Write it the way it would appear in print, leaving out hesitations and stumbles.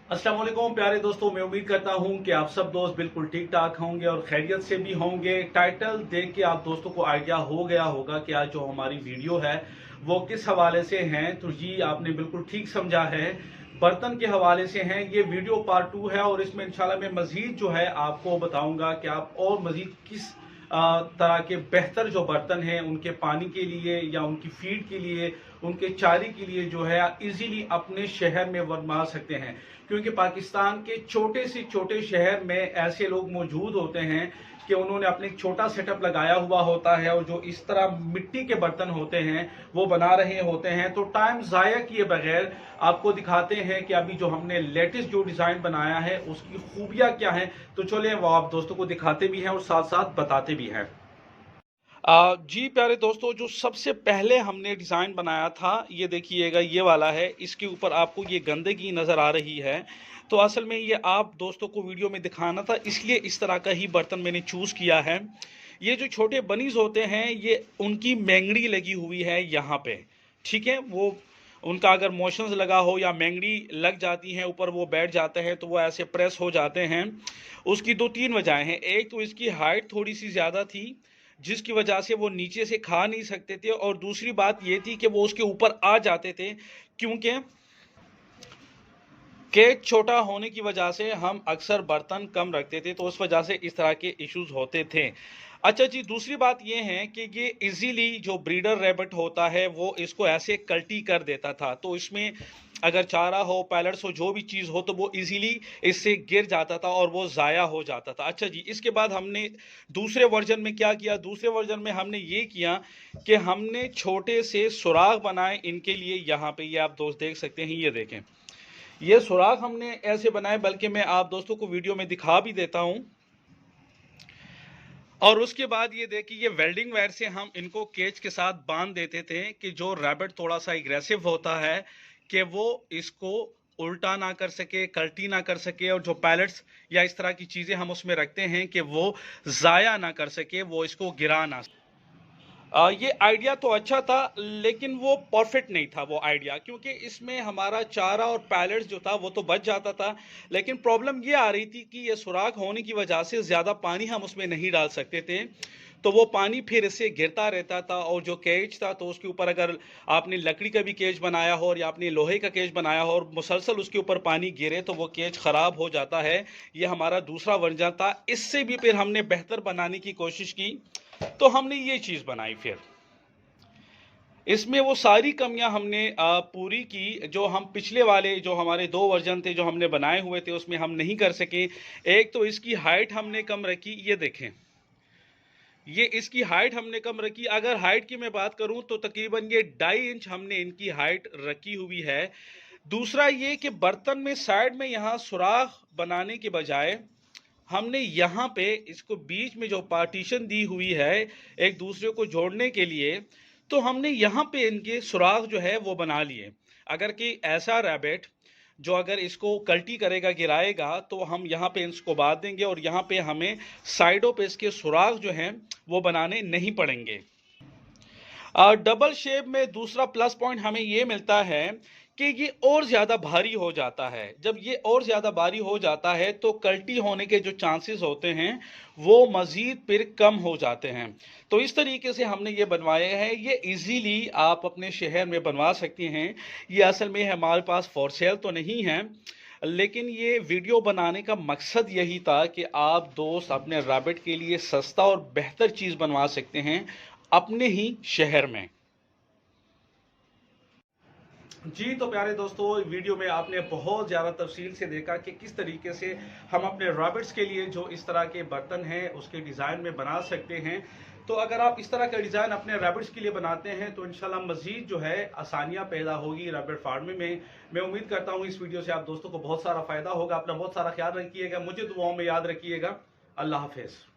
अस्सलाम वालेकुम प्यारे दोस्तों, मैं उम्मीद करता हूं कि आप सब दोस्त बिल्कुल ठीक ठाक होंगे और खैरियत से भी होंगे। टाइटल देख के आप दोस्तों को आइडिया हो गया होगा कि आज जो हमारी वीडियो है वो किस हवाले से है। तो जी आपने बिल्कुल ठीक समझा है, बर्तन के हवाले से हैं। ये वीडियो पार्ट 2 है और इसमें इंशाल्लाह मैं मजीद जो है आपको बताऊंगा कि आप और मजीद किस तरह के बेहतर जो बर्तन हैं उनके पानी के लिए या उनकी फीड के लिए, उनके चारे के लिए जो है इजीली अपने शहर में बनवा सकते हैं। क्योंकि पाकिस्तान के छोटे से छोटे शहर में ऐसे लोग मौजूद होते हैं कि उन्होंने अपने एक छोटा सेटअप लगाया हुआ होता है और जो इस तरह मिट्टी के बर्तन होते हैं वो बना रहे होते हैं। तो टाइम जाया किए बगैर आपको दिखाते हैं कि अभी जो हमने लेटेस्ट जो डिजाइन बनाया है उसकी खूबियां क्या हैं। तो चलिए वो आप दोस्तों को दिखाते भी हैं और साथ साथ बताते भी हैं। जी प्यारे दोस्तों, जो सबसे पहले हमने डिज़ाइन बनाया था ये देखिएगा, ये वाला है। इसके ऊपर आपको ये गंदगी नज़र आ रही है। तो असल में ये आप दोस्तों को वीडियो में दिखाना था, इसलिए इस तरह का ही बर्तन मैंने चूज़ किया है। ये जो छोटे बनीज होते हैं ये उनकी मेंगड़ी लगी हुई है यहाँ पे, ठीक है। वो उनका अगर मोशंस लगा हो या मेंगड़ी लग जाती है ऊपर, वो बैठ जाते हैं तो वो ऐसे प्रेस हो जाते हैं। उसकी दो तीन वजहें हैं। एक तो इसकी हाइट थोड़ी सी ज़्यादा थी जिसकी वजह से वो नीचे से खा नहीं सकते थे, और दूसरी बात ये थी कि वो उसके ऊपर आ जाते थे क्योंकि केज छोटा होने की वजह से हम अक्सर बर्तन कम रखते थे, तो उस वजह से इस तरह के इश्यूज होते थे। अच्छा जी, दूसरी बात ये है कि ये इजीली जो ब्रीडर रैबिट होता है वो इसको ऐसे कल्टी कर देता था। तो इसमें अगर चारा हो, पैलेट्स हो, जो भी चीज़ हो तो वो इजीली इससे गिर जाता था और वो ज़ाया हो जाता था। अच्छा जी, इसके बाद हमने दूसरे वर्जन में क्या किया, दूसरे वर्जन में हमने ये किया कि हमने छोटे से सुराख बनाए इनके लिए। यहाँ पे ये आप दोस्त देख सकते हैं, ये देखें, ये सुराख हमने ऐसे बनाए, बल्कि मैं आप दोस्तों को वीडियो में दिखा भी देता हूं। और उसके बाद ये देखिए, ये वेल्डिंग वायर से हम इनको केज के साथ बांध देते थे कि जो रैबिट थोड़ा सा एग्रेसिव होता है कि वो इसको उल्टा ना कर सके, कल्टी ना कर सके, और जो पैलेट्स या इस तरह की चीजें हम उसमें रखते हैं कि वो जाया ना कर सके, वो इसको गिरा ना सके। ये आइडिया तो अच्छा था लेकिन वो परफेक्ट नहीं था वो आइडिया, क्योंकि इसमें हमारा चारा और पैलेट्स जो था वो तो बच जाता था। लेकिन प्रॉब्लम ये आ रही थी कि ये सुराख होने की वजह से ज़्यादा पानी हम उसमें नहीं डाल सकते थे, तो वो पानी फिर इससे गिरता रहता था। और जो केज था तो उसके ऊपर अगर आपने लकड़ी का भी केज बनाया हो और या आपने लोहे का केज बनाया हो और मुसलसल उसके ऊपर पानी गिरे तो वो केज ख़राब हो जाता है। ये हमारा दूसरा वर्जन था। इससे भी फिर हमने बेहतर बनाने की कोशिश की, तो हमने ये चीज़ बनाई। फिर इसमें वो सारी कमियां हमने पूरी की जो हम पिछले वाले जो हमारे दो वर्जन थे जो हमने बनाए हुए थे उसमें हम नहीं कर सके। एक तो इसकी हाइट हमने कम रखी, ये देखें, ये इसकी हाइट हमने कम रखी। अगर हाइट की मैं बात करूं तो तकरीबन ये 2.5 इंच हमने इनकी हाइट रखी हुई है। दूसरा ये कि बर्तन में साइड में यहाँ सुराख बनाने के बजाय हमने यहाँ पे इसको बीच में जो पार्टीशन दी हुई है एक दूसरे को जोड़ने के लिए, तो हमने यहाँ पे इनके सुराख जो है वो बना लिए। अगर कि ऐसा रैबिट जो अगर इसको कल्टी करेगा, गिराएगा, तो हम यहाँ पे इसको बांध देंगे और यहाँ पे हमें साइडों पे इसके सुराख जो हैं वो बनाने नहीं पड़ेंगे। डबल शेप में दूसरा प्लस पॉइंट हमें ये मिलता है कि ये और ज़्यादा भारी हो जाता है। जब ये और ज़्यादा भारी हो जाता है तो कल्टी होने के जो चांसेस होते हैं वो मज़ीद फिर कम हो जाते हैं। तो इस तरीके से हमने ये बनवाए हैं। ये इजीली आप अपने शहर में बनवा सकते हैं। ये असल में हमारे पास फॉर सेल तो नहीं है, लेकिन ये वीडियो बनाने का मकसद यही था कि आप दोस्त अपने रैबिट के लिए सस्ता और बेहतर चीज़ बनवा सकते हैं अपने ही शहर में। जी तो प्यारे दोस्तों, वीडियो में आपने बहुत ज़्यादा तफसील से देखा कि किस तरीके से हम अपने रैबिट्स के लिए जो इस तरह के बर्तन हैं उसके डिज़ाइन में बना सकते हैं। तो अगर आप इस तरह का डिज़ाइन अपने रैबिट्स के लिए बनाते हैं तो इंशाल्लाह मज़ीद जो है आसानियाँ पैदा होगी रैबिट फार्मिंग में। मैं उम्मीद करता हूँ इस वीडियो से आप दोस्तों को बहुत सारा फ़ायदा होगा। अपना बहुत सारा ख्याल रखिएगा, मुझे दुआओं में याद रखिएगा। अल्लाह हाफिज़।